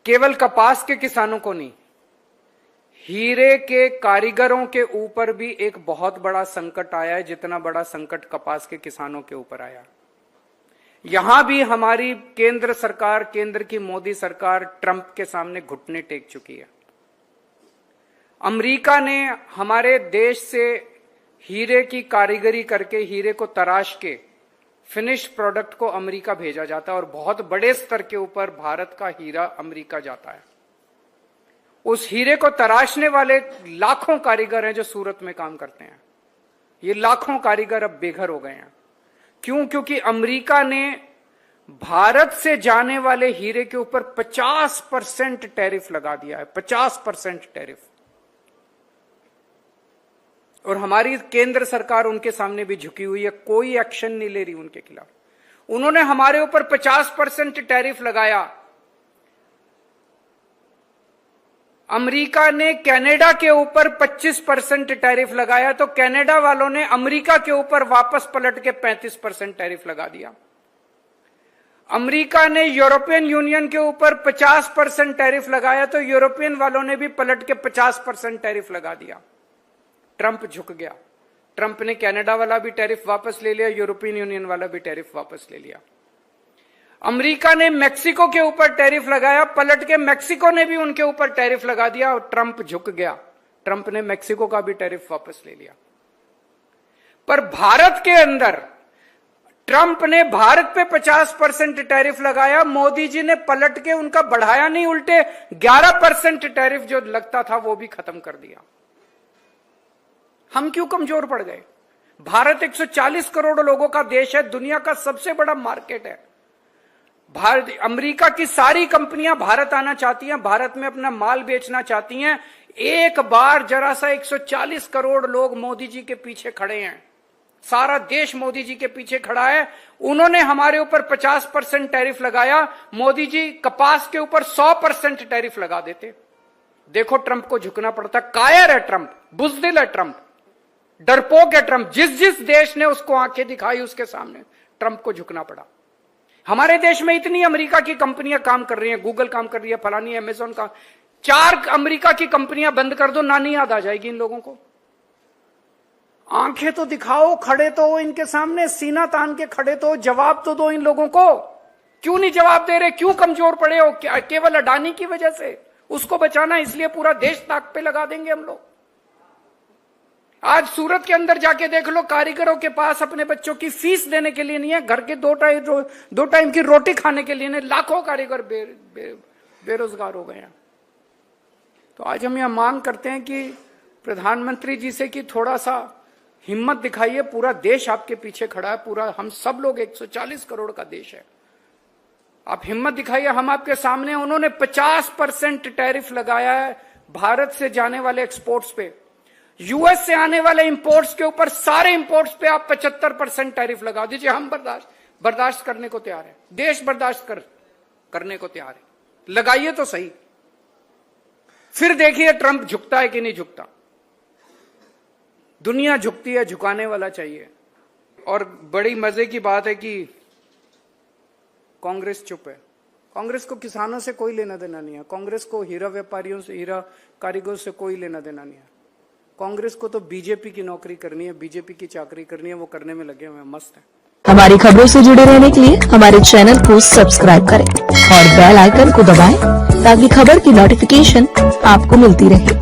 केवल कपास के किसानों को नहीं, हीरे के कारीगरों के ऊपर भी एक बहुत बड़ा संकट आया है, जितना बड़ा संकट कपास के किसानों के ऊपर आया। यहां भी हमारी केंद्र सरकार, केंद्र की मोदी सरकार ट्रंप के सामने घुटने टेक चुकी है। अमेरिका ने हमारे देश से हीरे की कारीगरी करके, हीरे को तराश के फिनिश्ड प्रोडक्ट को अमेरिका भेजा जाता है और बहुत बड़े स्तर के ऊपर भारत का हीरा अमेरिका जाता है। उस हीरे को तराशने वाले लाखों कारीगर हैं जो सूरत में काम करते हैं। ये लाखों कारीगर अब बेघर हो गए हैं। क्यों? क्योंकि अमेरिका ने भारत से जाने वाले हीरे के ऊपर 50% टैरिफ लगा दिया है, 50% टैरिफ। और हमारी केंद्र सरकार उनके सामने भी झुकी हुई है, कोई एक्शन नहीं ले रही उनके खिलाफ। उन्होंने हमारे ऊपर 50% टैरिफ लगाया। अमेरिका ने कनाडा के ऊपर 25% टैरिफ लगाया, तो कनाडा वालों ने अमेरिका के ऊपर वापस पलट के 35% टैरिफ लगा दिया। अमेरिका ने यूरोपियन यूनियन के ऊपर 50% टैरिफ लगाया, तो यूरोपियन वालों ने भी पलट के 50% टैरिफ लगा दिया। ट्रंप झुक गया। ट्रंप ने कनाडा वाला भी टैरिफ वापस ले लिया, यूरोपियन यूनियन वाला भी टैरिफ वापस ले लिया। अमेरिका ने मेक्सिको के ऊपर टैरिफ लगाया, पलट के मेक्सिको ने भी उनके ऊपर टैरिफ लगा दिया और ट्रंप झुक गया। ट्रंप ने मेक्सिको का भी टैरिफ वापस ले लिया। पर भारत के अंदर ट्रंप ने भारत पे 50% टैरिफ लगाया, मोदी जी ने पलट के उनका बढ़ाया नहीं, उल्टे 11% टैरिफ जो लगता था वो भी खत्म कर दिया। हम क्यों कमजोर पड़ गए? भारत 140 करोड़ लोगों का देश है, दुनिया का सबसे बड़ा मार्केट है। भारत, अमेरिका की सारी कंपनियां भारत आना चाहती हैं, भारत में अपना माल बेचना चाहती हैं। एक बार जरा सा 140 करोड़ लोग मोदी जी के पीछे खड़े हैं, सारा देश मोदी जी के पीछे खड़ा है। उन्होंने हमारे ऊपर 50% टैरिफ लगाया, मोदी जी कपास के ऊपर 100% टैरिफ लगा देते। देखो ट्रंप को झुकना पड़ता। कायर है ट्रंप, बुज़दिल है ट्रंप, डरपोक है ट्रंप। जिस देश ने उसको आंखें दिखाई उसके सामने ट्रंप को झुकना पड़ा। हमारे देश में इतनी अमेरिका की कंपनियां काम कर रही हैं, गूगल काम कर रही है, फलानी अमेज़न का। 4 अमेरिका की कंपनियां बंद कर दो, नानी याद आ जाएगी इन लोगों को। आंखें तो दिखाओ, खड़े तो हो इनके सामने, सीना तान के खड़े तो हो, जवाब तो दो इन लोगों को। क्यों नहीं जवाब दे रहे? क्यों कमजोर पड़े हो? केवल अडानी की वजह से उसको बचाना, इसलिए पूरा देश ताक पे लगा देंगे हम लोग। आज सूरत के अंदर जाके देख लो, कारीगरों के पास अपने बच्चों की फीस देने के लिए नहीं है, घर के दो टाइम की रोटी खाने के लिए नहीं। लाखों कारीगर बेरोजगार हो गए हैं। तो आज हम यह मांग करते हैं कि प्रधानमंत्री जी से कि थोड़ा सा हिम्मत दिखाइए। पूरा देश आपके पीछे खड़ा है, पूरा हम सब लोग 140 करोड़ का देश है। आप हिम्मत दिखाइए, हम आपके सामने। उन्होंने 50% टैरिफ लगाया है भारत से जाने वाले एक्सपोर्ट्स पे। यूएस से आने वाले इंपोर्ट्स के ऊपर, सारे इंपोर्ट्स पे आप 75% टैरिफ लगा दीजिए। हम बर्दाश्त करने को तैयार है, देश बर्दाश्त करने को तैयार है। लगाइए तो सही, फिर देखिए ट्रंप झुकता है कि नहीं झुकता। दुनिया झुकती है, झुकाने वाला चाहिए। और बड़ी मजे की बात है कि कांग्रेस चुप है। कांग्रेस को किसानों से कोई लेना देना नहीं है, कांग्रेस को हीरा व्यापारियों से, हीरा कारीगरों से कोई लेना देना नहीं है। कांग्रेस को तो बीजेपी की नौकरी करनी है, बीजेपी की चाकरी करनी है, वो करने में लगे हुए हैं, मस्त है। हमारी खबरों से जुड़े रहने के लिए हमारे चैनल को सब्सक्राइब करें और बेल आइकन को दबाएं ताकि खबर की नोटिफिकेशन आपको मिलती रहे।